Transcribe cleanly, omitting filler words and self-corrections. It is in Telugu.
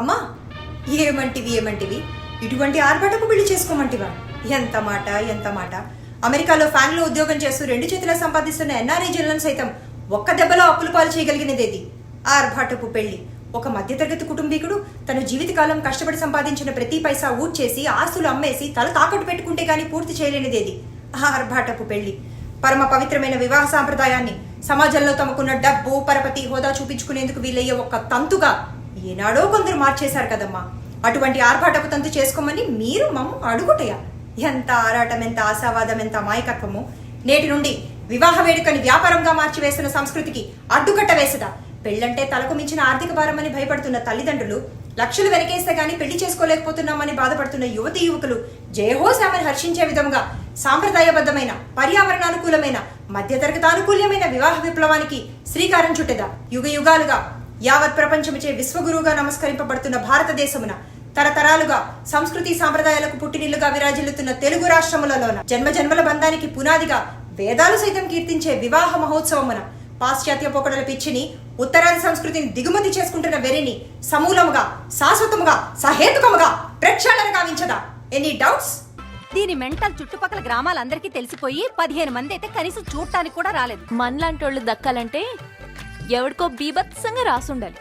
అమ్మా ఏమంటివి ఇటువంటి ఆర్భటపు పెళ్లి చేసుకోమంటివా? ఎంత మాట. అమెరికాలో ఫ్యాన్లో ఉద్యోగం చేస్తూ 2 చేతుల సంపాదిస్తున్న ఎన్ఆర్ఐ జిల్లను సైతం ఒక్క దెబ్బలో అప్పులు పాలు చేయగలిగినదేది ఆర్భాటపు పెళ్లి. ఒక మధ్యతరగతి కుటుంబీకుడు తన జీవితకాలం కష్టపడి సంపాదించిన ప్రతి పైసా ఊడ్చేసి ఆస్తులు అమ్మేసి తల తాకట్టు పెట్టుకుంటే గానీ పూర్తి చేయలేనిదేది ఆర్భాటపు పెళ్లి. పరమ పవిత్రమైన వివాహ సాంప్రదాయాన్ని సమాజంలో తమకున్న డబ్బు పరపతి హోదా చూపించుకునేందుకు వీలయ్యే ఒక్క తంతుగా ఏనాడో కొందరు మార్చేశారు కదమ్మా. అటువంటి ఆర్భాటపు తంతు చేసుకోమని మీరు మమ్మ అడుగుటయా? ఎంత ఆరాటం, ఎంత ఆశావాదం, ఎంత అమాయకత్వము! నేటి నుండి వివాహ వేడుకని వ్యాపారంగా మార్చివేస్తున్న సంస్కృతికి అడ్డుకట్ట వేసదా? పెళ్లంటే తలకు మించిన ఆర్థిక భారమని భయపడుతున్న తల్లిదండ్రులు, లక్షలు వెనకేస్తే గానీ పెళ్లి చేసుకోలేకపోతున్నామని బాధపడుతున్న యువతి యువకులు జయహోసామని హర్షించే విధంగా సాంప్రదాయబద్ధమైన పర్యావరణానుకూలమైన మధ్యతరగతానుకూల్యమైన వివాహ విప్లవానికి శ్రీకారం చుట్టెదా? యుగ యుగాలుగా యావత్ ప్రపంచముచే విశ్వగురువుగా నమస్కరింపబడుతున్న భారతదేశమున తరతరాలుగా సంస్కృతి సాంప్రదాయాలకు పుట్టినిల్లుగా విరాజిల్లుతున్న తెలుగు రాష్ట్రములలోన జన్మజన్మల బంధానికి పునాదిగా వేదాలు సైతం కీర్తించే వివాహ మహోత్సవమున పాశ్చాత్య పొకడల పిచ్చిని, ఉత్తరాది సంస్కృతిని దిగుమతి చేసుకుంటున్న వెరిని సమూలముగా, శాశ్వతముగా, సహేతుకముగా ప్రక్షాళన గావించదా? Any doubts? దీని మెంటల్ చుట్టుపక్కల గ్రామాలందరికీ తెలిసిపోయి 15 మంది అయితే కనీసం చూడటానికి కూడా రాలేదు. మనలాంటోళ్ళు దక్కాలంటే ఎవడికో బీభత్సంగా రాసుండాలి.